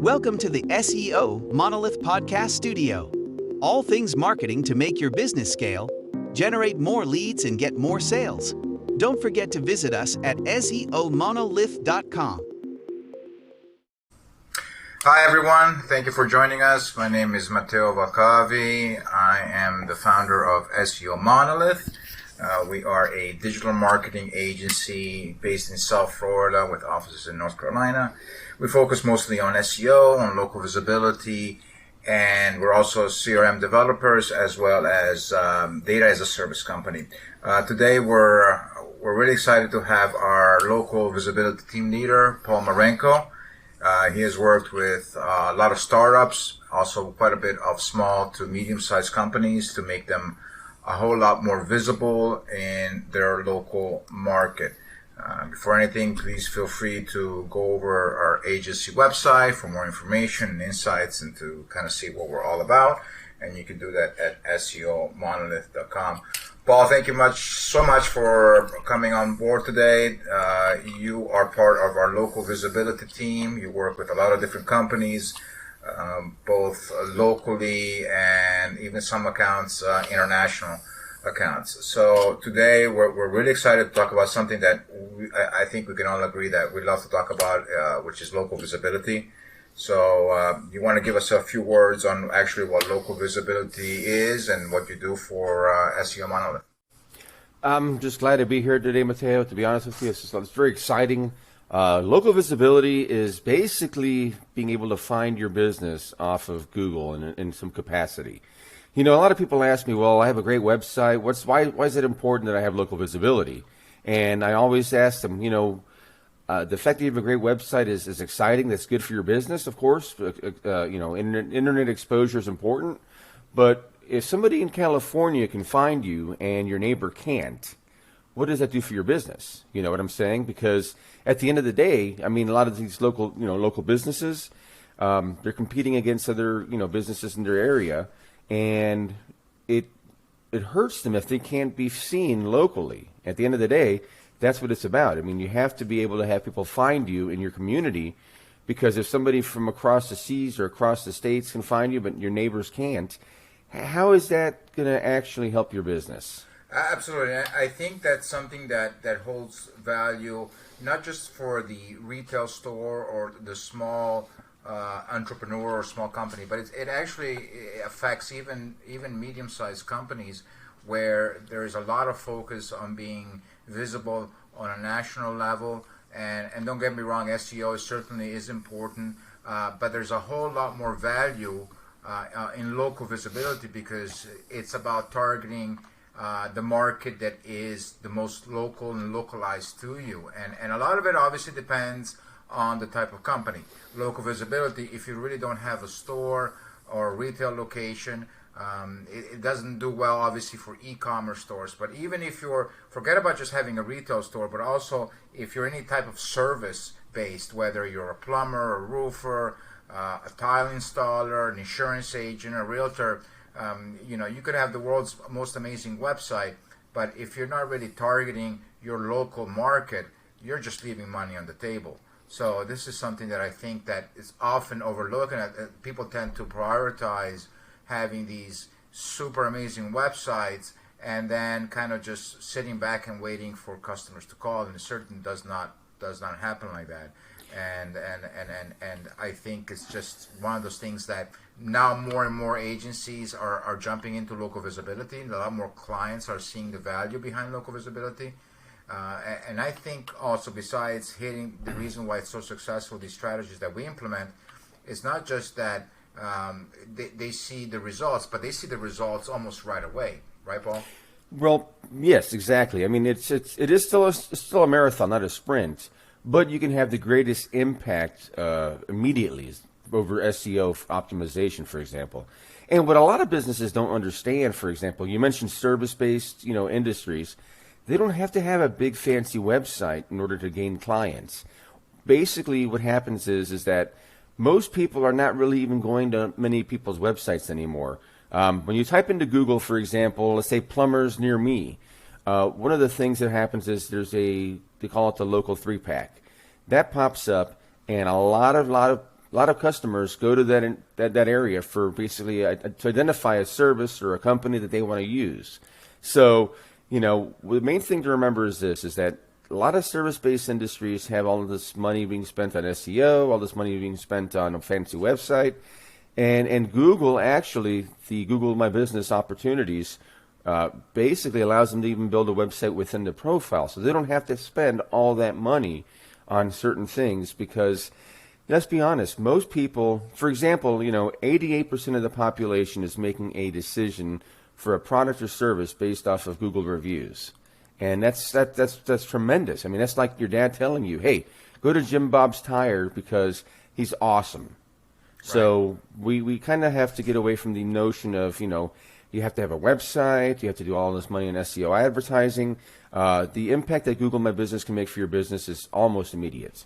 Welcome to the SEO Monolith Podcast Studio. All things marketing to make your business scale, generate more leads, and get more sales. Don't forget to visit us at SEOmonolith.com. Hi everyone, thank you for joining us. My name is Matteo Valcavi. I am the founder of SEO Monolith. We are a digital marketing agency based in South Florida with offices in North Carolina. We focus mostly on SEO, on local visibility, and we're also CRM developers as well as data as a service company. Today we're really excited to have our local visibility team leader, Paul Marenko. He has worked with a lot of startups, also quite a bit of small to medium-sized companies to make them a whole lot more visible in their local market. Before anything, please feel free to go over our agency website for more information and insights and to kind of see what we're all about. And you can do that at SEOmonolith.com. Paul, thank you so much for coming on board today. You are part of our local visibility team. You work with a lot of different companies, both locally and even some accounts, international accounts. So today we're really excited to talk about something that I think we can all agree that we love to talk about, which is local visibility. So you want to give us a few words on actually what local visibility is and what you do for SEO Monolith? I'm just glad to be here today, Matteo. To be honest with you, it's very exciting. Local visibility is basically being able to find your business off of Google in some capacity. You know, a lot of people ask me, well, I have a great website. Why is it important that I have local visibility? And I always ask them, the fact that you have a great website is exciting. That's good for your business, of course. Internet exposure is important. But if somebody in California can find you and your neighbor can't, what does that do for your business? You know what I'm saying? Because at the end of the day, I mean, a lot of these local businesses, they're competing against other, businesses in their area, and it hurts them if they can't be seen locally. At the end of the day, that's what it's about. I mean, you have to be able to have people find you in your community, because if somebody from across the seas or across the states can find you, but your neighbors can't, how is that going to actually help your business? Absolutely. I think that's something that holds value, not just for the retail store or the small entrepreneur or small company, but it actually affects even medium-sized companies where there is a lot of focus on being visible on a national level. And don't get me wrong, SEO certainly is important, but there's a whole lot more value in local visibility because it's about targeting the market that is the most local and localized to you. And a lot of it obviously depends on the type of company. Local visibility, if you really don't have a store or a retail location, it doesn't do well obviously for e-commerce stores. But even if forget about just having a retail store, but also if you're any type of service based, whether you're a plumber, a roofer, a tile installer, an insurance agent, a realtor, you could have the world's most amazing website, but if you're not really targeting your local market, you're just leaving money on the table. So this is something that I think that is often overlooked, and people tend to prioritize having these super amazing websites and then kind of just sitting back and waiting for customers to call, and it certainly does not happen like that. And I think it's just one of those things that now more and more agencies are jumping into local visibility. A lot more clients are seeing the value behind local visibility. And I think also, besides hitting the reason why it's so successful, these strategies that we implement, it's not just that they see the results, but they see the results almost right away. Right, Paul? Well, yes, exactly. I mean, it is still a marathon, not a sprint. But you can have the greatest impact immediately over SEO optimization, for example. And what a lot of businesses don't understand, for example, you mentioned service-based, industries. They don't have to have a big fancy website in order to gain clients. Basically, what happens is that most people are not really even going to many people's websites anymore. When you type into Google, for example, let's say plumbers near me, one of the things that happens is they call it the local 3-pack. That pops up, and a lot of a lot of customers go to that area for basically to identify a service or a company that they want to use. So, the main thing to remember is this: is that a lot of service-based industries have all of this money being spent on SEO, all this money being spent on a fancy website, and Google actually, the Google My Business opportunities, basically allows them to even build a website within the profile, so they don't have to spend all that money on certain things. Because let's be honest, most people, for example, 88% of the population is making a decision for a product or service based off of Google reviews. And that's tremendous. I mean, that's like your dad telling you, hey, go to Jim Bob's Tire because he's awesome. Right. So we kind of have to get away from the notion of, you have to have a website, you have to do all this money in SEO advertising. The impact that Google My Business can make for your business is almost immediate.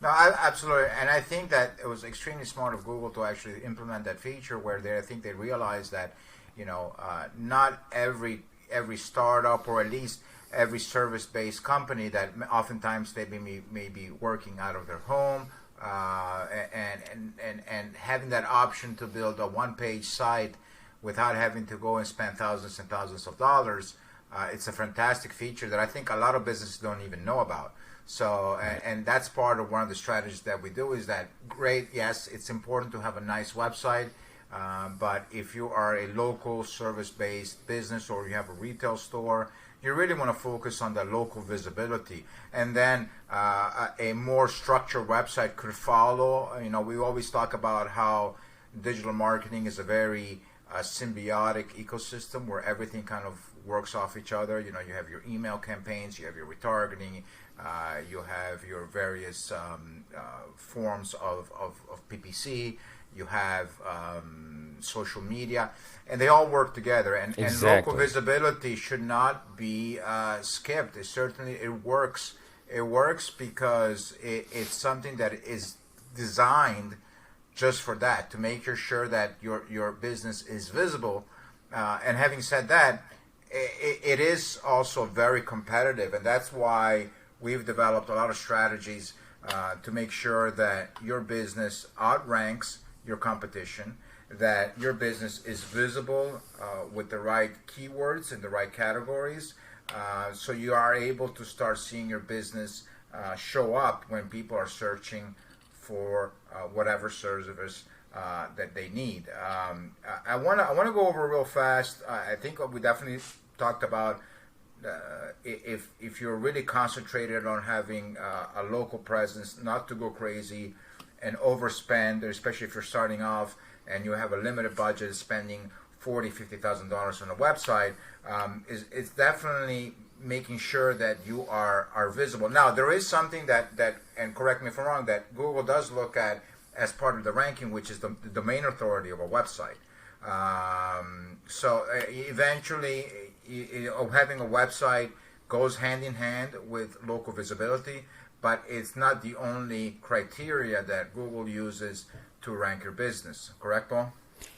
No, absolutely. And I think that it was extremely smart of Google to actually implement that feature where I think they realized that, not every startup, or at least every service-based company, that oftentimes they may be working out of their home, and having that option to build a one-page site without having to go and spend thousands and thousands of dollars. It's a fantastic feature that I think a lot of businesses don't even know about. So, and that's part of one of the strategies that we do, is that, great, yes, it's important to have a nice website, but if you are a local service-based business or you have a retail store, you really want to focus on the local visibility. And then a more structured website could follow. We always talk about how digital marketing is a very symbiotic ecosystem where everything kind of works off each other. You have your email campaigns, you have your retargeting, you have your various forms of PPC, you have social media, and they all work together. And, exactly. And local visibility should not be skipped. It works. It works because it's something that is designed just for that, to make sure that your business is visible. And having said that, it is also very competitive, and that's why we've developed a lot of strategies to make sure that your business outranks your competition, that your business is visible with the right keywords in the right categories, so you are able to start seeing your business show up when people are searching for whatever service that they need. I want to go over real fast. I think we definitely talked about if you're really concentrated on having a local presence, not to go crazy and overspend, especially if you're starting off and you have a limited budget, spending $40,000-$50,000 on a website, it's definitely making sure that you are visible. Now, there is something that, and correct me if I'm wrong, that Google does look at as part of the ranking, which is the domain authority of a website. So eventually, having a website goes hand in hand with local visibility, but it's not the only criteria that Google uses to rank your business. Correct, Paul?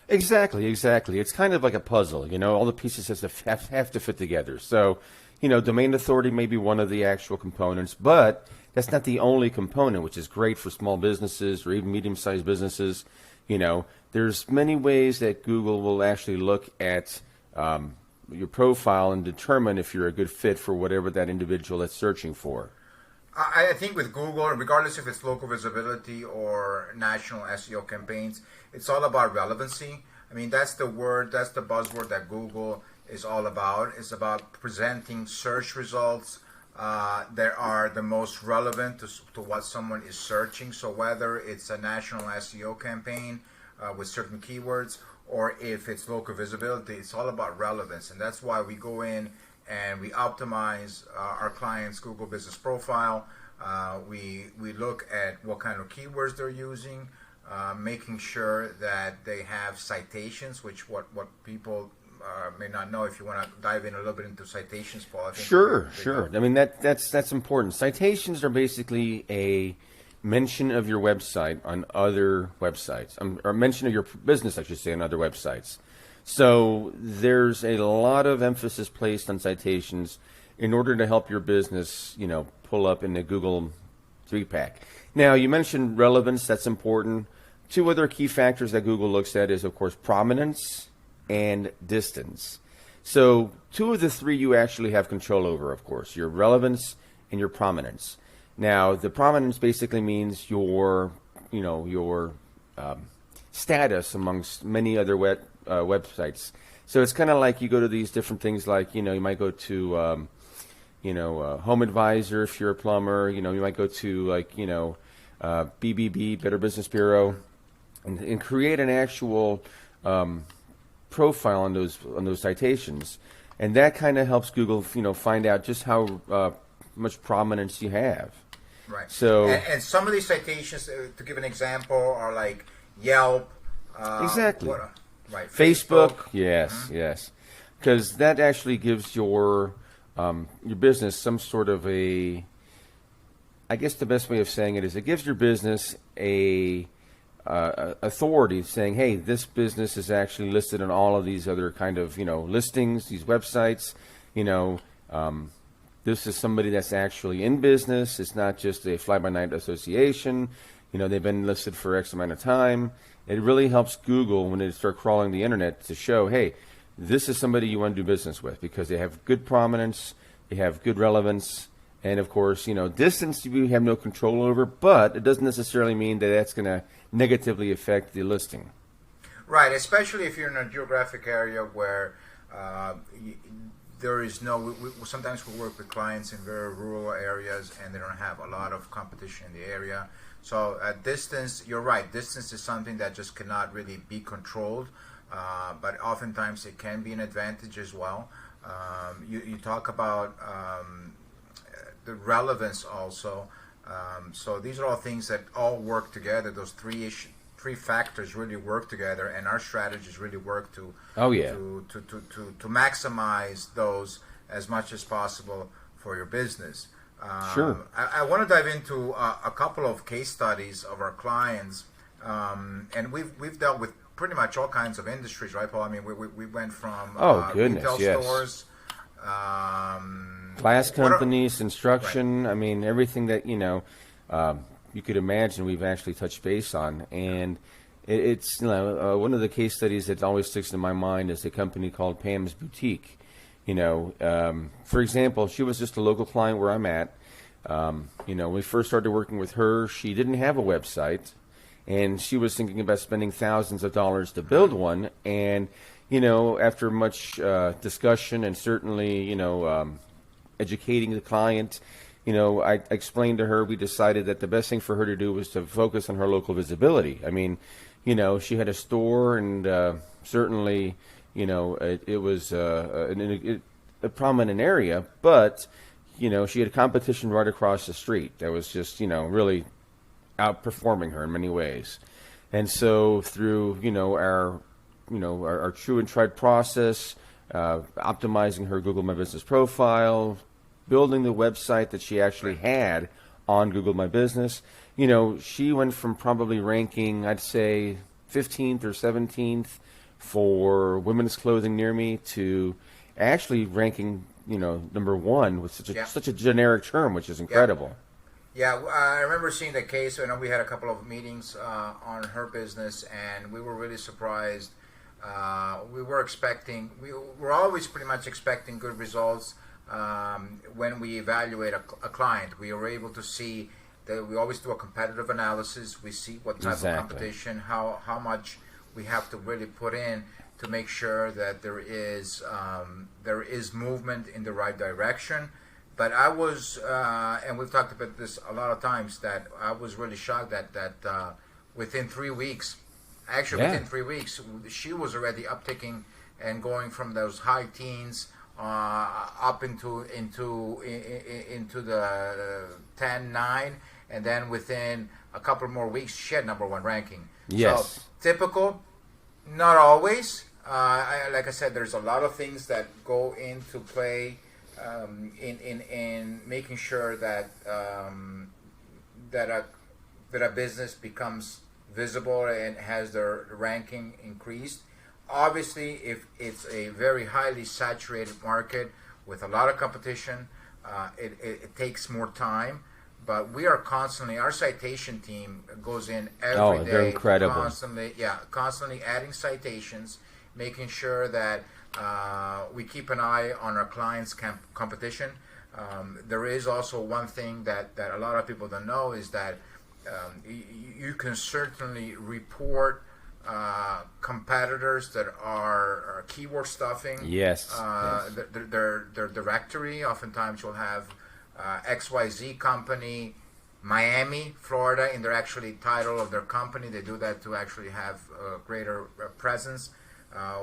Exactly. It's kind of like a puzzle. All the pieces have to fit together. So, domain authority may be one of the actual components, but that's not the only component, which is great for small businesses or even medium-sized businesses. There's many ways that Google will actually look at your profile and determine if you're a good fit for whatever that individual is searching for. I think with Google, regardless if it's local visibility or national SEO campaigns, it's all about relevancy. I mean, that's the buzzword that Google is all about. It's about presenting search results that are the most relevant to what someone is searching. So whether it's a national SEO campaign with certain keywords, or if it's local visibility, it's all about relevance. And that's why we go in and we optimize our clients' Google Business Profile. We look at what kind of keywords they're using, making sure that they have citations, which what people may not know. If you want to dive in a little bit into citations, Paul. I think Sure. I mean, that's important. Citations are basically a mention of your website on other websites, or mention of your business, I should say, on other websites. So there's a lot of emphasis placed on citations in order to help your business, pull up in the Google 3-pack. Now, you mentioned relevance. That's important. two other key factors that Google looks at is, of course, prominence and distance. So two of the three you actually have control over, of course, your relevance and your prominence. Now, the prominence basically means your status amongst many other websites. So it's kind of like you go to these different things, like, you might go to, Home Advisor if you're a plumber. You might go to, like, BBB, Better Business Bureau, and create an actual profile on those citations, and that kind of helps Google, find out just how much prominence you have. Right. So, and some of these citations, to give an example, are like Yelp. Exactly. Right. Facebook. Yes, yes, because that actually gives your business some sort of a. I guess the best way of saying it is it gives your business a authority, saying, hey, this business is actually listed on all of these other kind of listings, these websites. This is somebody that's actually in business. It's not just a fly-by-night association. They've been listed for X amount of time. It really helps Google when they start crawling the internet to show, hey, this is somebody you want to do business with because they have good prominence, they have good relevance, and of course, distance you have no control over, but it doesn't necessarily mean that that's going to negatively affect the listing. Right, especially if you're in a geographic area where there is no. Sometimes we work with clients in very rural areas, and they don't have a lot of competition in the area. So at distance, you're right. Distance is something that just cannot really be controlled, but oftentimes it can be an advantage as well. You talk about the relevance also. So these are all things that all work together. Those three factors really work together, and our strategies really work to to maximize those as much as possible for your business. Sure. I want to dive into a couple of case studies of our clients, and we've dealt with pretty much all kinds of industries, right, Paul? I mean, we went from retail stores, glass companies, construction. Right. I mean, everything that you could imagine we've actually touched base on. And it's one of the case studies that always sticks in my mind is a company called Pam's Boutique. For example, she was just a local client where I'm at. When we first started working with her, she didn't have a website, and she was thinking about spending thousands of dollars to build one. And after much discussion and certainly educating the client, I explained to her, we decided that the best thing for her to do was to focus on her local visibility. I mean, she had a store, and certainly, it was a prominent area, but, she had competition right across the street that was just, really outperforming her in many ways. And so through, our true and tried process, optimizing her Google My Business profile, building the website that she actually had on Google My Business, she went from probably ranking, I'd say, 15th or 17th for women's clothing near me to actually ranking, number one with such a generic term, which is incredible. Yeah, I remember seeing the case. I know we had a couple of meetings on her business, and we were really surprised. We were always pretty much expecting good results. When we evaluate a client, we are able to see that we always do a competitive analysis. We see what type of competition, how much we have to really put in to make sure that there is movement in the right direction. But I was, and we've talked about this a lot of times, that I was really shocked that within 3 weeks, within 3 weeks, she was already upticking and going from those high teens up into the 10-9, and then within a couple more weeks, she had number one ranking. Yes. So typical, not always. Like I said, there's a lot of things that go into play in making sure that that a business becomes visible and has their ranking increased. Obviously, if it's a very highly saturated market with a lot of competition, it takes more time. but we are constantly, our citation team goes in every day. They're incredible. Constantly adding citations, making sure that we keep an eye on our clients' competition. There is also one thing that a lot of people don't know is that you can certainly report competitors that are keyword stuffing. Yes. Their directory. Oftentimes, you'll have XYZ company, Miami, Florida, in their actually title of their company. They do that to actually have a greater presence.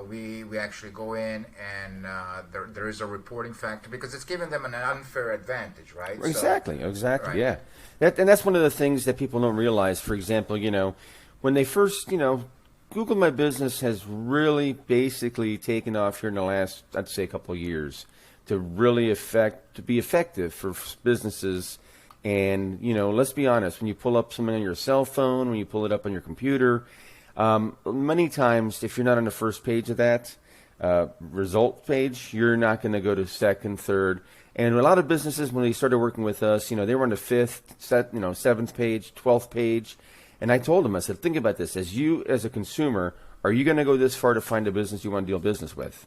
We actually go in and there is a reporting factor because it's giving them an unfair advantage, right? Exactly, right. Yeah. And that's one of the things that people don't realize. For example, when they first, Google My Business has really basically taken off here in the last, I'd say, couple of years to really be effective for businesses. And, let's be honest, when you pull up something on your cell phone, when you pull it up on your computer, many times, if you're not on the first page of that result page, you're not going to go to second, third. And a lot of businesses, when they started working with us, they were on the fifth, seventh page, 12th page. And I told them, I said, think about this. As a consumer, are you going to go this far to find a business you want to deal business with?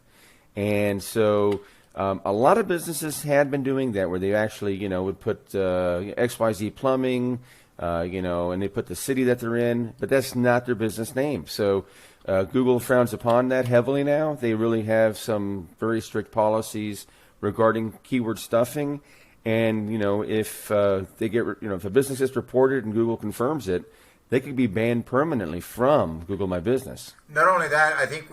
And so a lot of businesses had been doing that, where they actually, would put XYZ Plumbing, and they put the city that they're in, but that's not their business name. So Google frowns upon that heavily now. They really have some very strict policies regarding keyword stuffing. And, if if a business gets reported and Google confirms it, they could be banned permanently from Google My Business. Not only that, I think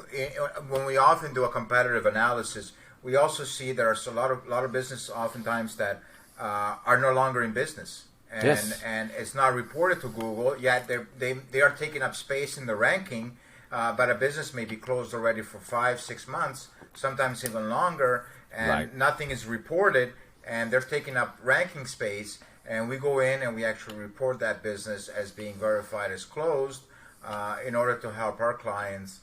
when we often do a competitive analysis, we also see there's a lot of businesses oftentimes that are no longer in business. And it's not reported to Google, yet they are taking up space in the ranking, but a business may be closed already for 5-6 months, sometimes even longer, and nothing is reported, and they're taking up ranking space, and we go in and we actually report that business as being verified as closed in order to help our clients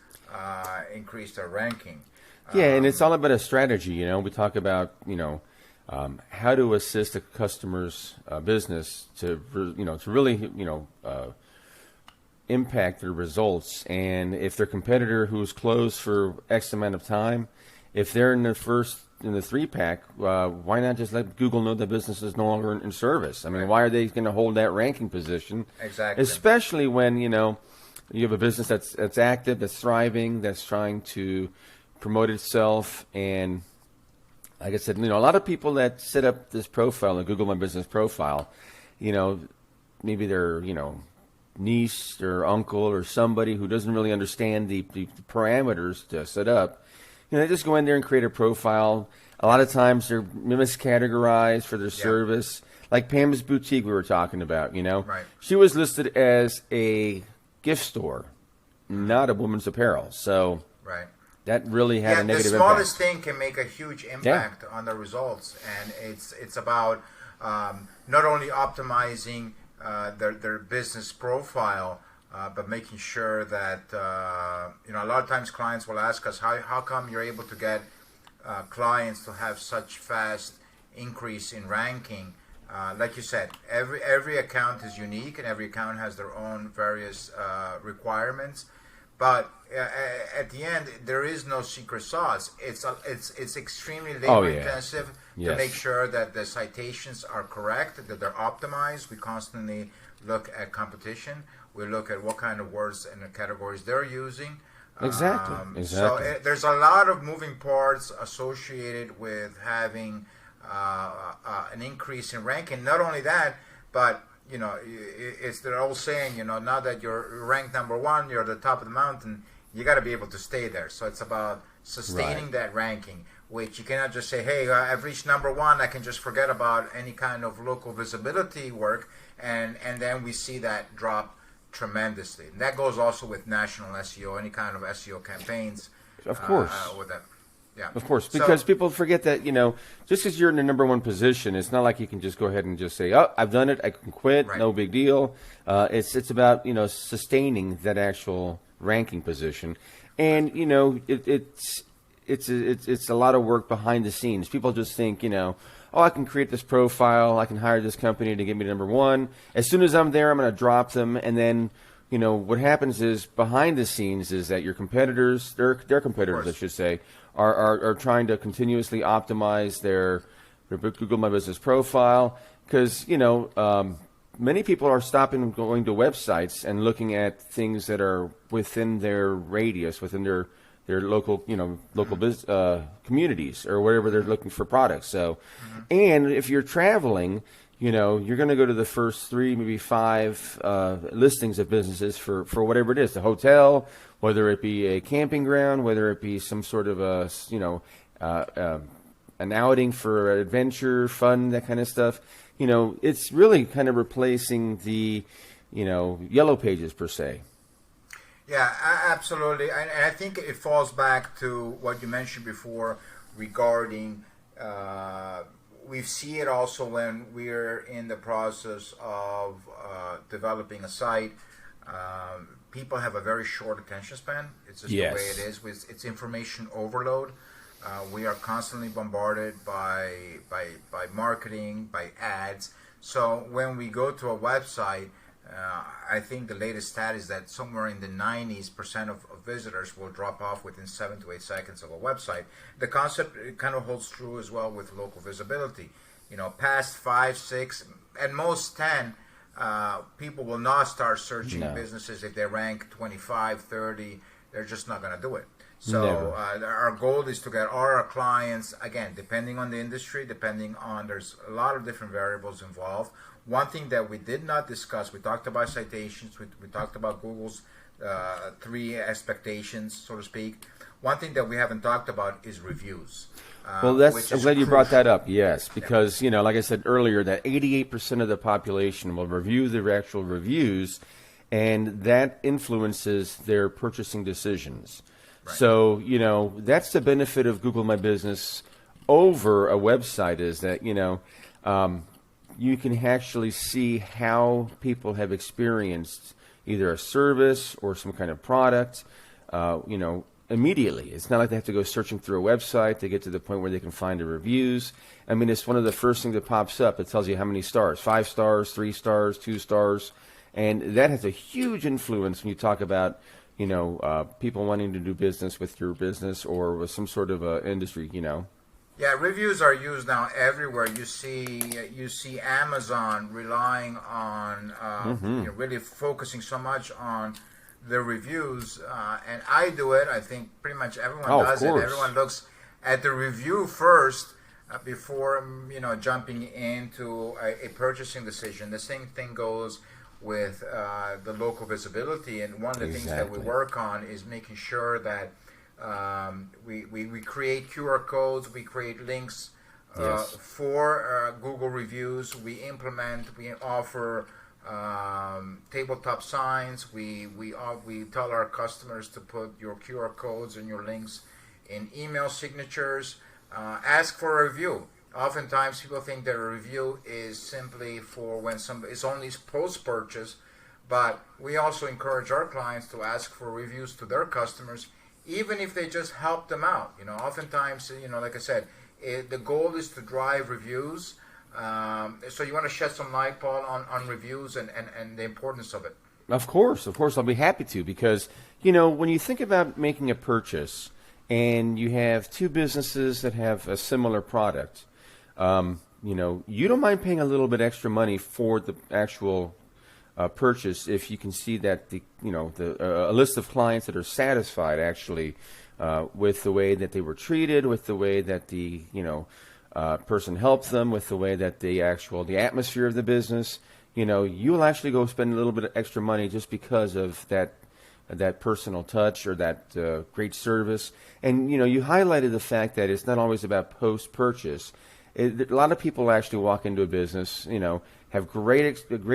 increase their ranking. Yeah, and it's all about a strategy. We talk about, how to assist a customer's business to really, impact their results. And if their competitor who's closed for X amount of time, if they're in the 3-pack, why not just let Google know the business is no longer in service? I mean, why are they going to hold that ranking position? Exactly. Especially when, you have a business that's active, that's thriving, that's trying to promote itself. And like I said, a lot of people that set up this profile, the Google My Business profile, maybe their, niece or uncle or somebody who doesn't really understand the parameters to set up, they just go in there and create a profile. A lot of times they're miscategorized for their service. Like Pam's Boutique we were talking about, Right. She was listed as a gift store, not a women's apparel. So Right. that really had a negative the impact. smallest thing can make a huge impact on the results, and it's about not only optimizing their business profile, but making sure that a lot of times clients will ask us, how come you're able to get clients to have such fast increase in ranking? Like you said, every account is unique, and every account has their own various requirements. But at the end, there is no secret sauce. It's extremely labor intensive to make sure that the citations are correct, that they're optimized. We constantly look at competition. We look at what kind of words and the categories they're using. Exactly. So there's a lot of moving parts associated with having an increase in ranking. Not only that, but it's the old saying, now that you're ranked number one, you're at the top of the mountain, you got to be able to stay there. So it's about sustaining that ranking, which you cannot just say, hey, I've reached number one, I can just forget about any kind of local visibility work, and then we see that drop tremendously. And that goes also with national SEO, any kind of SEO campaigns. Of course. With that. Yeah. Of course, because people forget that, just because you're in the number one position, it's not like you can just go ahead and just say, oh, I've done it, I can quit, no big deal. It's about, sustaining that actual ranking position. And, it's a lot of work behind the scenes. People just think, oh, I can create this profile, I can hire this company to get me to number one. As soon as I'm there, I'm going to drop them, and then, you know, what happens is behind the scenes is that your competitors, their competitors, I should say, are trying to continuously optimize their Google My Business profile, because, you know, many people are stopping going to websites and looking at things that are within their radius, within their local, you know, local business communities or wherever they're looking for products. So, and if you're traveling, you know, you're going to go to the first 3, maybe 5 listings of businesses for whatever it is, the hotel, whether it be a camping ground, whether it be some sort of a, you know, an outing for adventure, fun, that kind of stuff. You know, it's really kind of replacing the, you know, yellow pages per se. Yeah, absolutely. And I think it falls back to what you mentioned before regarding, we see it also when we're in the process of developing a site. People have a very short attention span. It's just the way it is. It's information overload. We are constantly bombarded by marketing, by ads. So when we go to a website, I think the latest stat is that somewhere in the 90% of visitors will drop off within 7 to 8 seconds of a website. The concept kind of holds true as well with local visibility. You know, past 5, 6, at most 10, people will not start searching businesses if they rank 25, 30. They're just not going to do it. So our goal is to get all our clients, again, depending on the industry, there's a lot of different variables involved. One thing that we did not discuss, we talked about citations, we talked about Google's 3 expectations, so to speak. One thing that we haven't talked about is reviews. Well, I'm glad you brought that up, yes, because, you know, like I said earlier, that 88% of the population will review the actual reviews, and that influences their purchasing decisions. Right. So, you know, that's the benefit of Google My Business over a website, is that, you know, you can actually see how people have experienced either a service or some kind of product, you know, immediately. It's not like they have to go searching through a website to get to the point where they can find the reviews. I mean, it's one of the first things that pops up. It tells you how many stars, 5 stars, 3 stars, 2 stars. And that has a huge influence when you talk about, you know, people wanting to do business with your business or with some sort of industry, you know. Yeah, reviews are used now everywhere. You see Amazon relying on you know, really focusing so much on the reviews, and I do it. I think pretty much everyone does it. Everyone looks at the review first before, you know, jumping into a purchasing decision. The same thing goes with the local visibility, and one of the things that we work on is making sure that we create QR codes, we create links for Google reviews. We offer tabletop signs. We tell our customers to put your QR codes and your links in email signatures. Ask for a review. Oftentimes people think that a review is simply for when it's only post-purchase, but we also encourage our clients to ask for reviews to their customers, even if they just help them out. You know, oftentimes, you know, like I said, the goal is to drive reviews. So you want to shed some light, Paul, on reviews and the importance of it? Of course, I'll be happy to, because, you know, when you think about making a purchase and you have 2 businesses that have a similar product, you know, you don't mind paying a little bit extra money for the actual purchase if you can see that a list of clients that are satisfied actually with the way that they were treated, with the way that the person helped them, with the way that the atmosphere of the business. You know, you'll actually go spend a little bit of extra money just because of that personal touch or that great service. And, you know, you highlighted the fact that it's not always about post-purchase. A lot of people actually walk into a business, you know, have great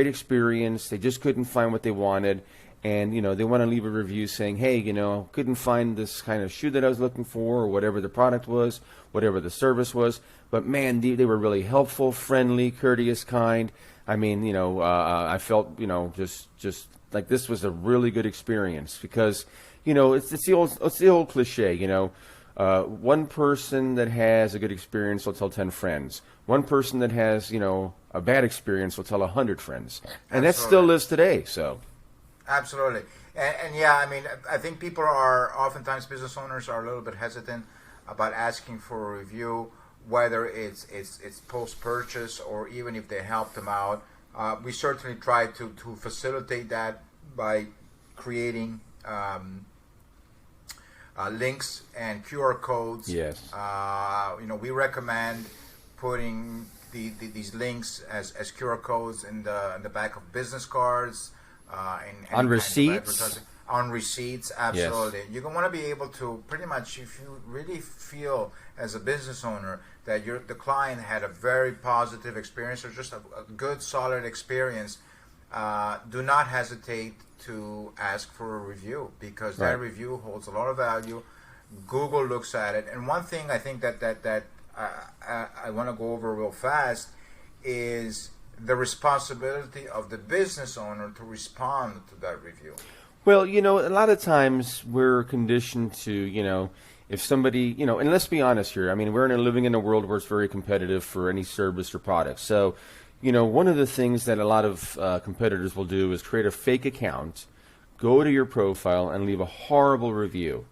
experience. They just couldn't find what they wanted. And, you know, they want to leave a review saying, hey, you know, couldn't find this kind of shoe that I was looking for, or whatever the product was, whatever the service was. But, man, they were really helpful, friendly, courteous, kind. I mean, you know, I felt, you know, just like this was a really good experience because, you know, it's the old cliche, you know, one person that has a good experience will tell 10 friends. One person that has, a bad experience will tell 100 friends. And that still lives today, so. Absolutely. And yeah, I mean, I think people are, oftentimes business owners are a little bit hesitant about asking for a review, whether it's post-purchase or even if they help them out. We certainly try to facilitate that by creating links and QR codes. Yes. We recommend putting these links as QR codes in the back of business cards. On receipts? On receipts, absolutely. Yes. You're going to want to be able to pretty much, if you really feel as a business owner that the client had a very positive experience or just a good, solid experience, do not hesitate to ask for a review, because that review holds a lot of value. Google looks at it. And one thing I think that I want to go over real fast is the responsibility of the business owner to respond to that review. Well, a lot of times we're conditioned to, if somebody, and let's be honest here. I mean, we're living in a world where it's very competitive for any service or product. So, one of the things that a lot of competitors will do is create a fake account, go to your profile, and leave a horrible review.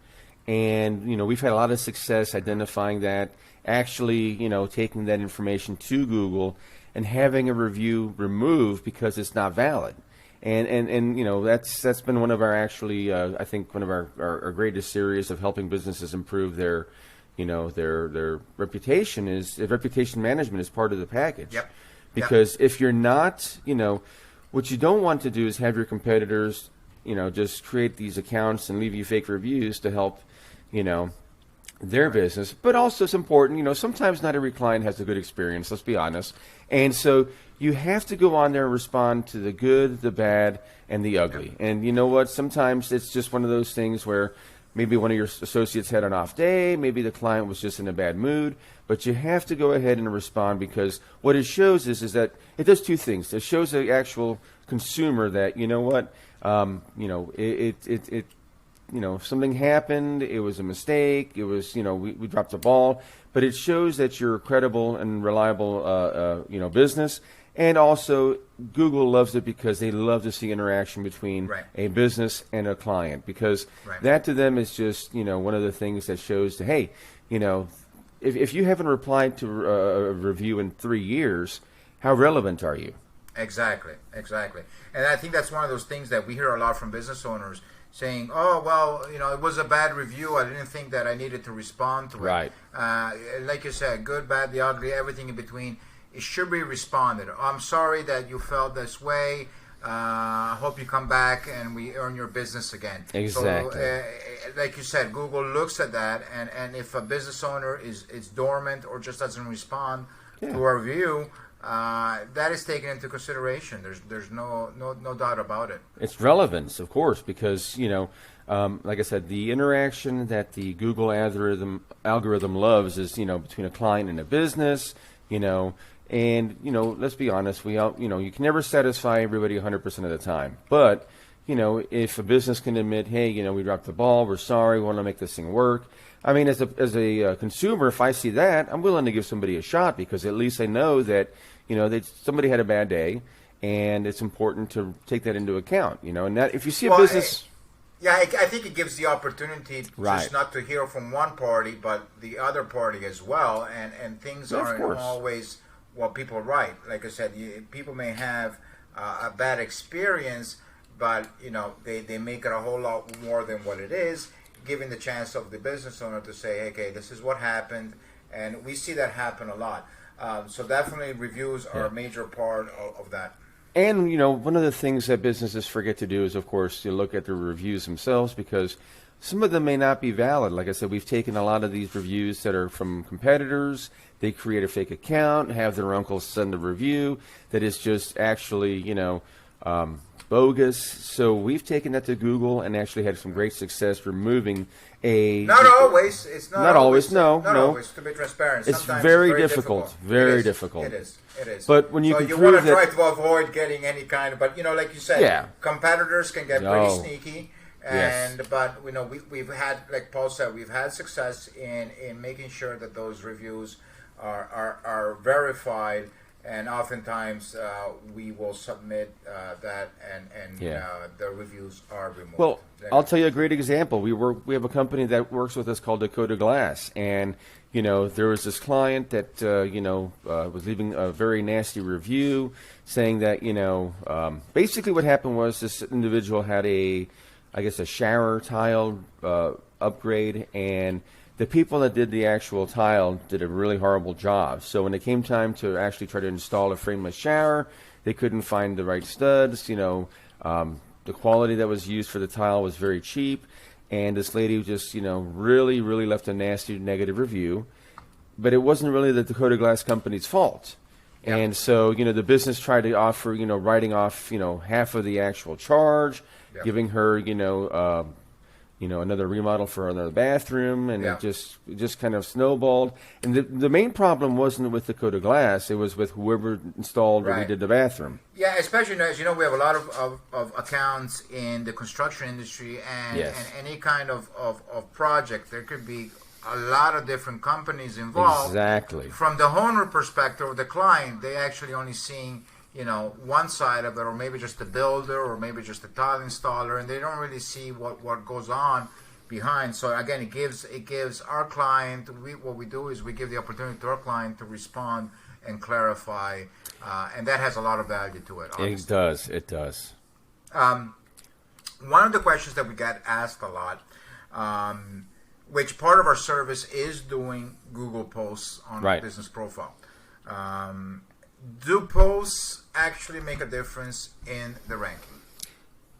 And, we've had a lot of success identifying that, actually, taking that information to Google and having a review removed because it's not valid. And that's been one of our I think one of our greatest series of helping businesses improve their reputation. Is if reputation management is part of the package. Yep. Because if you're not, what you don't want to do is have your competitors, just create these accounts and leave you fake reviews to help, their business. But also it's important, sometimes not every client has a good experience, let's be honest. And so you have to go on there and respond to the good, the bad, and the ugly. Yep. And you know what? Sometimes it's just one of those things where maybe one of your associates had an off day, maybe the client was just in a bad mood, but you have to go ahead and respond, because what it shows is that it does two things. It shows the actual consumer that, if something happened, it was a mistake, it was, we dropped the ball, but it shows that you're a credible and reliable, business. And also, Google loves it because they love to see interaction between a business and a client, because that to them is just, one of the things that shows that, hey, if you haven't replied to a review in 3 years, how relevant are you? Exactly. And I think that's one of those things that we hear a lot from business owners saying, oh, well, it was a bad review. I didn't think that I needed to respond to it. Right. Like you said, good, bad, the ugly, everything in between. It should be responded. I'm sorry that you felt this way. I hope you come back and we earn your business again. Exactly. So, like you said, Google looks at that, and if a business owner is dormant or just doesn't respond to a review, that is taken into consideration. There's no doubt about it. It's relevance, of course, because like I said, the interaction that the Google algorithm loves is between a client and a business, and let's be honest, you can never satisfy everybody 100% of the time, but if a business can admit, hey, we dropped the ball, we're sorry, we want to make this thing work. I mean, as a consumer, if I see that, I'm willing to give somebody a shot, because at least I know that somebody had a bad day, and it's important to take that into account. And that if you see a business. I think it gives the opportunity just not to hear from one party, but the other party as well, and things aren't always what people write. Like I said, people may have a bad experience, but they make it a whole lot more than what it is, giving the chance of the business owner to say, okay, this is what happened, and we see that happen a lot. So definitely reviews are a major part of that. And, one of the things that businesses forget to do is, of course, you look at the reviews themselves, because some of them may not be valid. Like I said, we've taken a lot of these reviews that are from competitors. They create a fake account, have their uncle send a review that is just actually, bogus. So we've taken that to Google and actually had some great success removing a. Not always. It's not always. No. Always. To be transparent, it's very difficult. Very difficult. It is. But when you so can you prove want to try that, to avoid getting any kind of, but like you said, competitors can get pretty sneaky, And but we've had, like Paul said, we've had success in making sure that those reviews are verified, and oftentimes we will submit that, and the reviews are removed. Well, I'll tell you a great example. We have a company that works with us called Dakota Glass, and there was this client that was leaving a very nasty review, saying that basically what happened was this individual had a shower tile upgrade, and the people that did the actual tile did a really horrible job. So when it came time to actually try to install a frameless shower, they couldn't find the right studs. The quality that was used for the tile was very cheap, and this lady just really, really left a nasty negative review. But it wasn't really the Dakota Glass Company's fault. Yep. And so the business tried to offer writing off half of the actual charge, yep, giving her another remodel for another bathroom, and yeah, it just kind of snowballed. And the main problem wasn't with Dakota Glass; it was with whoever installed or redid the bathroom. Yeah, especially as we have a lot of accounts in the construction industry, and any kind of project. There could be a lot of different companies involved. Exactly. From the owner perspective of the client, they actually only seeing one side of it, or maybe just the builder, or maybe just the tile installer, and they don't really see what goes on behind. So again, it gives our client, what we do is we give the opportunity to our client to respond and clarify, and that has a lot of value to it. Obviously. It does. One of the questions that we get asked a lot, which part of our service is doing Google posts on business profile. Do posts actually make a difference in the ranking?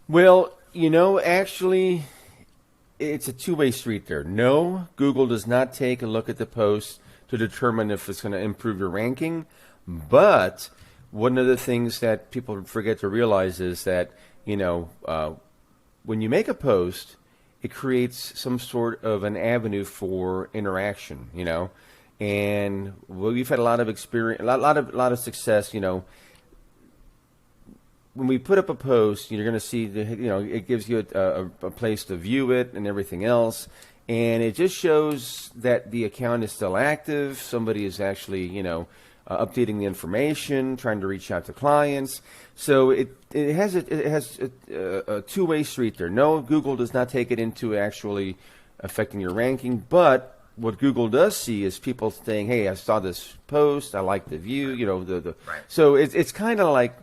Well, actually, it's a two-way street there. No, Google does not take a look at the post to determine if it's going to improve your ranking. But one of the things that people forget to realize is that, when you make a post, it creates some sort of an avenue for interaction, And we've had a lot of experience, a lot of success. When we put up a post, you're going to see it gives you a place to view it and everything else, and it just shows that the account is still active. Somebody is actually updating the information, trying to reach out to clients. So it has a two-way street there. No, Google does not take it into actually affecting your ranking, but what Google does see is people saying, "Hey, I saw this post. I like the view." Right. So it's kind of like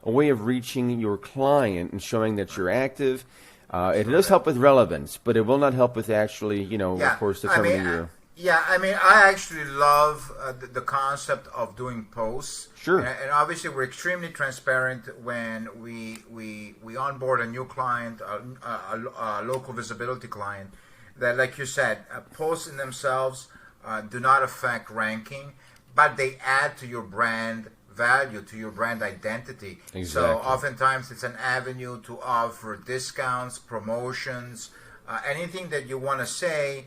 a way of reaching your client and showing that you're active. It does help with relevance, but it will not help with actually, of course, determining your. Yeah, I actually love the concept of doing posts. Sure. And obviously, we're extremely transparent when we onboard a new client, a local visibility client. That, like you said, posts in themselves do not affect ranking, but they add to your brand value, to your brand identity. Exactly. So oftentimes it's an avenue to offer discounts, promotions, anything that you want to say.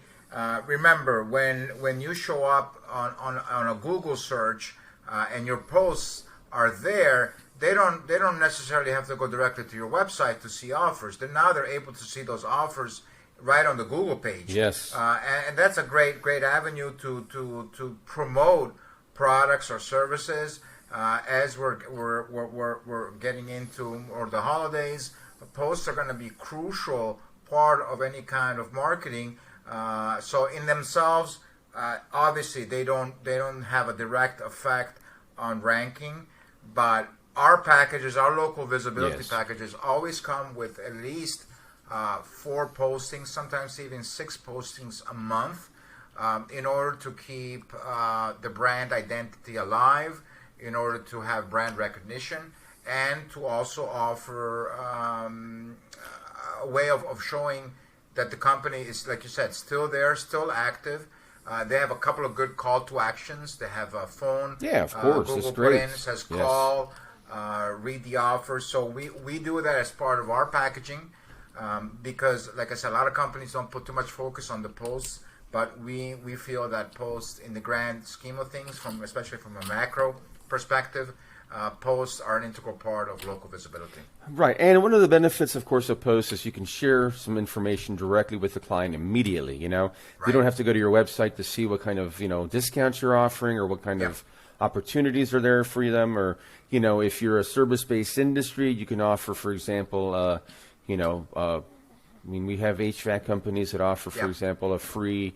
Remember, when you show up on a Google search and your posts are there, they don't necessarily have to go directly to your website to see offers. Now they're able to see those offers right on the Google page. Yes. And that's a great avenue to promote products or services. As we're getting into the holidays, posts are going to be crucial part of any kind of marketing. So in themselves, obviously they don't have a direct effect on ranking, but our packages, our local visibility packages, always come with at least 4 postings, sometimes even 6 postings a month, in order to keep the brand identity alive, in order to have brand recognition, and to also offer a way of showing that the company is, like you said, still there, still active. They have a couple of good call to actions. They have a phone. Yeah, of course. Google it's put great. in, says call, read the offer. So we do that as part of our packaging because, like I said, a lot of companies don't put too much focus on the posts, but we feel that posts, in the grand scheme of things, especially from a macro perspective, posts are an integral part of local visibility. Right, and one of the benefits, of course, of posts is you can share some information directly with the client immediately. You know, you don't have to go to your website to see what kind of discounts you're offering or what kind of opportunities are there for them, or if you're a service-based industry, you can offer, for example, we have HVAC companies that offer, for example, a free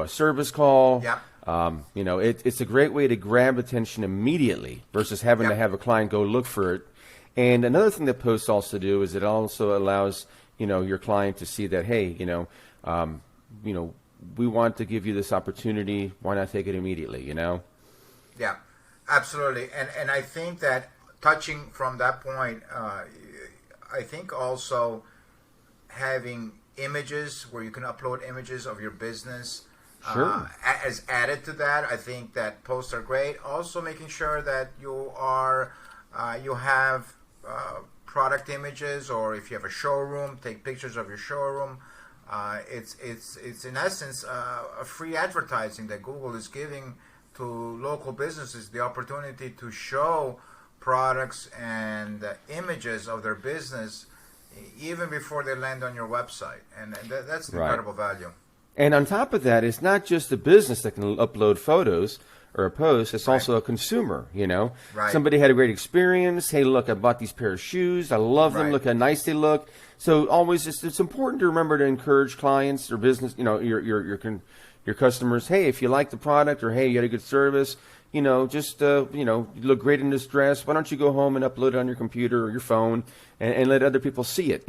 service call. It's a great way to grab attention immediately versus having to have a client go look for it. And another thing that posts also do is it also allows your client to see that, hey, we want to give you this opportunity. Why not take it immediately? Yeah, absolutely. And I think that touching from that point, I think also having images where you can upload images of your business as added to that. I think that posts are great. Also making sure that you have product images, or if you have a showroom, take pictures of your showroom. It's in essence a free advertising that Google is giving to local businesses, the opportunity to show products and images of their business even before they land on your website, and that's incredible value. And on top of that, it's not just the business that can upload photos or a post, it's also a consumer, Somebody had a great experience. Hey, look, I bought these pair of shoes. I love them. Look how nice they look. So always, it's important to remember to encourage clients or business, your customers. Hey, if you like the product, or hey, you had a good service, you look great in this dress. Why don't you go home and upload it on your computer or your phone and let other people see it,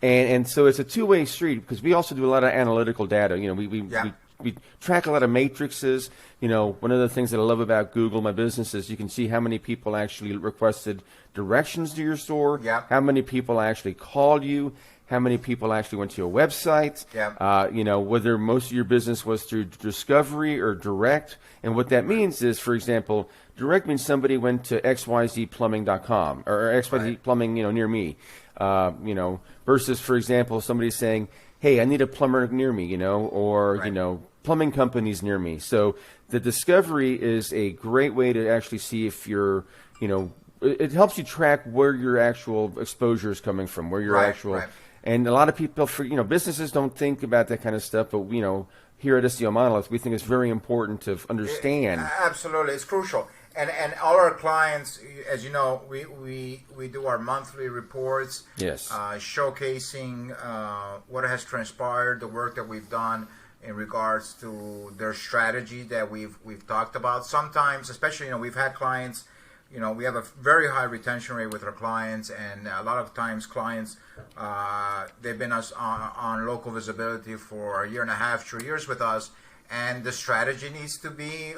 And so it's a two-way street, because we also do a lot of analytical data. We track a lot of matrices. One of the things that I love about Google My Business is you can see how many people actually requested directions to your store, how many people actually called you, how many people actually went to your website, whether most of your business was through discovery or direct. And what that means is, for example, direct means somebody went to xyzplumbing.com or XYZ Plumbing, near me, versus, for example, somebody saying, hey, I need a plumber near me, or, plumbing companies near me. So the discovery is a great way to actually see if you're, it helps you track where your actual exposure is coming from, where your actual, and a lot of people, businesses don't think about that kind of stuff, but, here at SEO Monolith, we think it's very important to understand. Absolutely, it's crucial. And all our clients, as you know, we do our monthly reports, showcasing what has transpired, the work that we've done in regards to their strategy that we've talked about. Sometimes, especially, we've had clients, we have a very high retention rate with our clients, and a lot of times clients, they've been on local visibility for 1.5 years, 2 years with us. And the strategy needs to be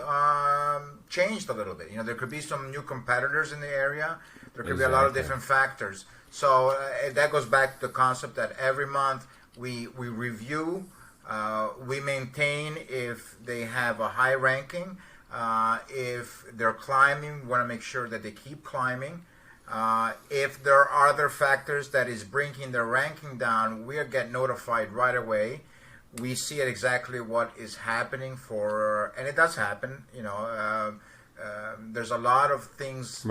changed a little bit. There could be some new competitors in the area. There could be a lot of different factors. So that goes back to the concept that every month we review, we maintain if they have a high ranking. If they're climbing, we want to make sure that they keep climbing. If there are other factors that is bringing their ranking down, we'll get notified right away. We see it exactly what is happening and it does happen. There's a lot of things.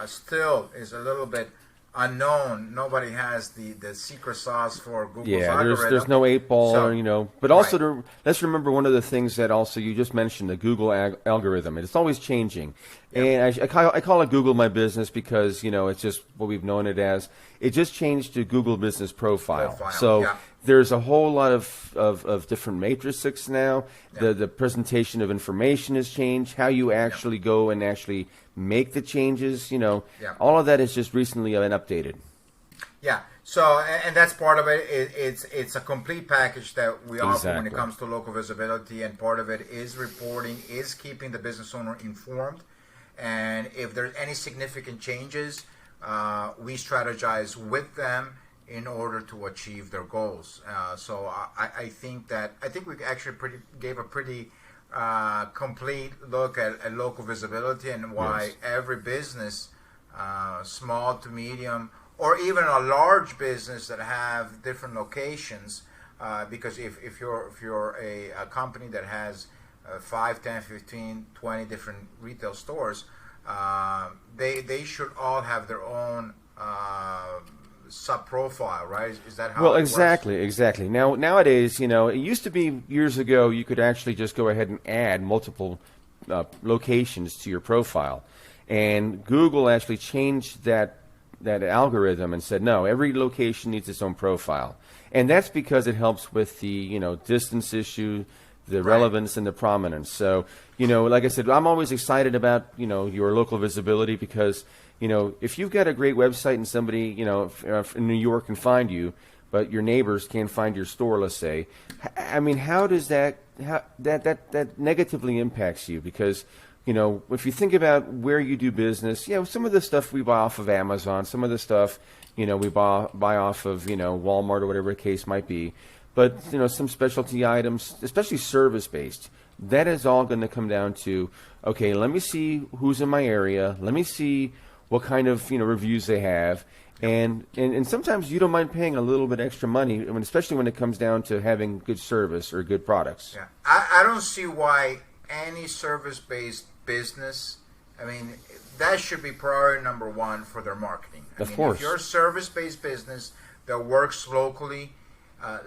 Still is a little bit unknown. Nobody has the secret sauce for Google's algorithm. There's no 8-ball, But also, let's remember one of the things that also you just mentioned, the Google algorithm. It's always changing. And I call it Google My Business because, it's just what we've known it as. It just changed to Google Business Profile. So there's a whole lot of different matrices now. The presentation of information has changed. How you actually go and actually make the changes, all of that has just recently been updated. Yeah. So, and that's part of it. It's a complete package that we offer when it comes to local visibility, and part of it is reporting, is keeping the business owner informed. And if there's any significant changes, we strategize with them in order to achieve their goals. So I think we actually gave a pretty complete look at local visibility and why every business, small to medium, or even a large business that have different locations, because if you're a company that has 5, 10, 15, 20 different retail stores, they should all have their own sub profile, right? Is that how? Well, it exactly. Nowadays, it used to be years ago you could actually just go ahead and add multiple locations to your profile, and Google actually changed that algorithm and said no, every location needs its own profile, and that's because it helps with the distance issue, the relevance and the prominence. So like I said, I'm always excited about your local visibility because if you've got a great website and somebody, if in New York can find you, but your neighbors can't find your store, let's say, I mean, how does that negatively impacts you? Because, if you think about where you do business, some of the stuff we buy off of Amazon, some of the stuff, we buy off of, Walmart or whatever the case might be. But, some specialty items, especially service-based, that is all going to come down to, okay, let me see who's in my area. Let me see what kind of reviews they have, and sometimes you don't mind paying a little bit extra money, especially when it comes down to having good service or good products. Yeah, I don't see why any service-based business, I mean, that should be priority number one for their marketing. Of course. If you're a service-based business that works locally,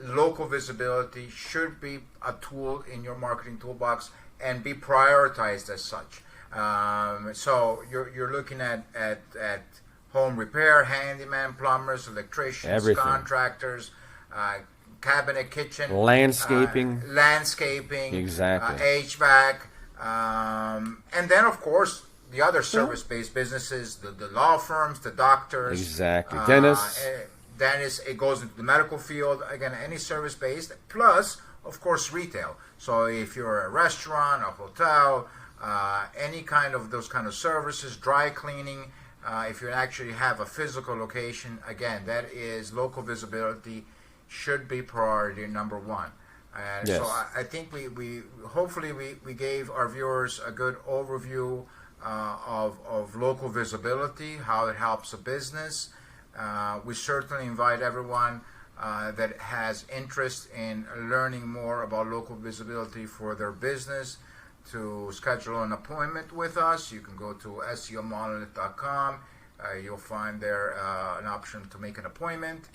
local visibility should be a tool in your marketing toolbox and be prioritized as such. So you're looking at home repair, handyman, plumbers, electricians, everything. Contractors, cabinet, kitchen, landscaping, exactly, HVAC, and then of course the other service-based businesses, the law firms, the doctors, exactly, dentists. Dentists, it goes into the medical field. Again, any service-based, plus of course retail. So if you're a restaurant, a hotel, any kind of those kind of services, dry cleaning, if you actually have a physical location, again, that is local visibility should be priority number one. And yes. So I think we hopefully we gave our viewers a good overview of local visibility, how it helps a business. We certainly invite everyone that has interest in learning more about local visibility for their business to schedule an appointment with us. You can go to SEOmonolith.com. You'll find there an option to make an appointment.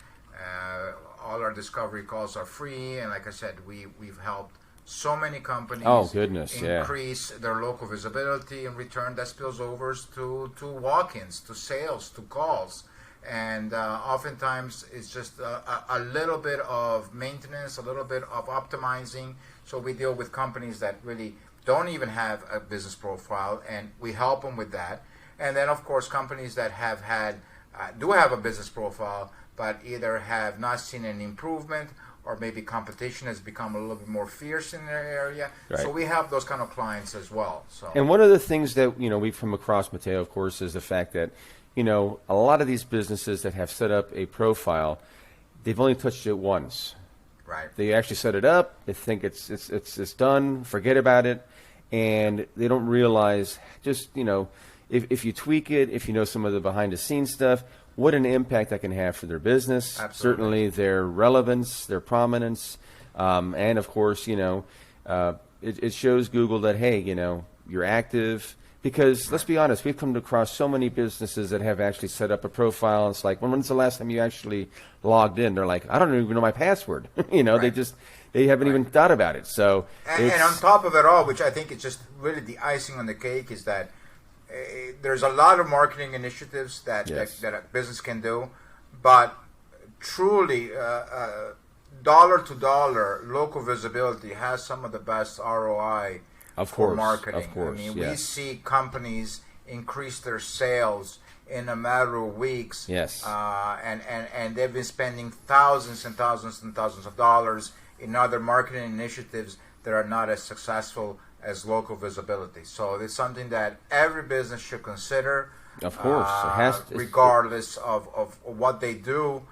All our discovery calls are free, and like I said, we've helped so many companies increase their local visibility. In return, that spills over to walk-ins, to sales, to calls. And oftentimes it's just a little bit of maintenance, a little bit of optimizing. So we deal with companies that really don't even have a business profile, and we help them with that. And then, of course, companies that have do have a business profile, but either have not seen an improvement, or maybe competition has become a little bit more fierce in their area. Right. So we have those kind of clients as well. So. And one of the things that we've come across, Mateo, of course, is the fact that a lot of these businesses that have set up a profile, they've only touched it once. Right. They actually set it up. They think it's done. Forget about it, and they don't realize just if you tweak it, if you know some of the behind the scenes stuff, what an impact that can have for their business. Absolutely. Certainly their relevance, their prominence, and of course it shows Google that hey you're active. Because let's be honest, we've come across so many businesses that have actually set up a profile. It's like, when's the last time you actually logged in? They're like, I don't even know my password. Right. They haven't even thought about it. So, and on top of it all, which I think is just really the icing on the cake, is that there's a lot of marketing initiatives that a business can do, but truly, dollar to dollar, local visibility has some of the best ROI. For marketing. Of course, we see companies increase their sales in a matter of weeks. Yes. And they've been spending thousands and thousands and thousands of dollars in other marketing initiatives that are not as successful as local visibility. So it's something that every business should consider. Of course, it has to, regardless of what they do.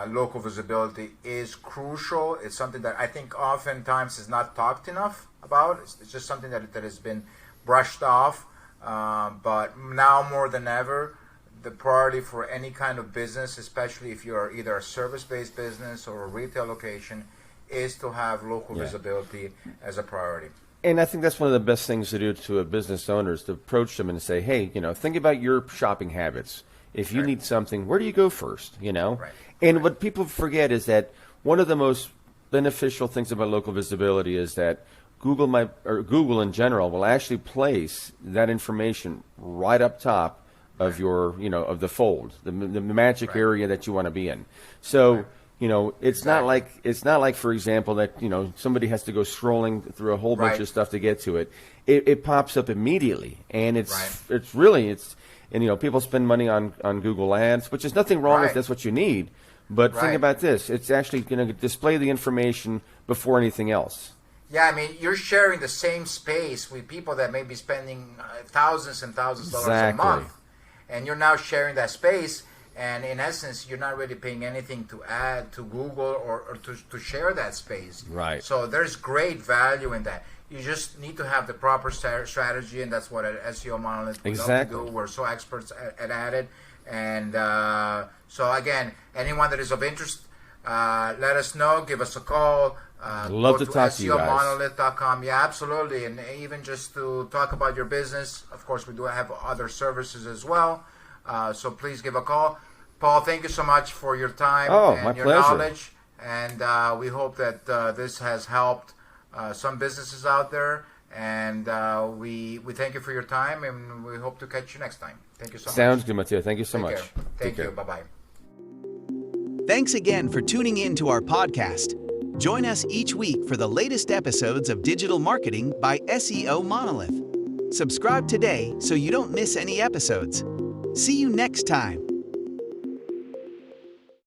Local visibility is crucial. It's something that I think oftentimes is not talked enough about. It's just something that has been brushed off. But now more than ever, the priority for any kind of business, especially if you're either a service-based business or a retail location, is to have local visibility as a priority. And I think that's one of the best things to do to a business owner is to approach them and say, hey, think about your shopping habits. If you need something, where do you go first? Right. And what people forget is that one of the most beneficial things about local visibility is that Google in general will actually place that information right up top of your, of the fold, the magic area that you want to be in. So, it's not like, for example, that, somebody has to go scrolling through a whole bunch of stuff to get to it. It pops up immediately, and it's really, people spend money on Google Ads, which is nothing wrong if that's what you need. But think about this. It's actually going to display the information before anything else. Yeah, I mean, you're sharing the same space with people that may be spending thousands and thousands of dollars a month. And you're now sharing that space. And in essence, you're not really paying anything to add to Google or to share that space. Right. So there's great value in that. You just need to have the proper strategy, and that's what at SEO Monolith we love to do. We're so experts at it. And so again, anyone that is of interest, let us know. Give us a call. Love to talk to you guys. SEOmonolith.com. Yeah, absolutely. And even just to talk about your business. Of course, we do have other services as well. So please give a call. Paul, thank you so much for your time and your knowledge. And we hope that this has helped some businesses out there. And we thank you for your time, and we hope to catch you next time. Thank you so much. Sounds good, Mateo. Thank you so much. Thank you. Bye-bye. Thanks again for tuning in to our podcast. Join us each week for the latest episodes of Digital Marketing by SEO Monolith. Subscribe today so you don't miss any episodes. See you next time.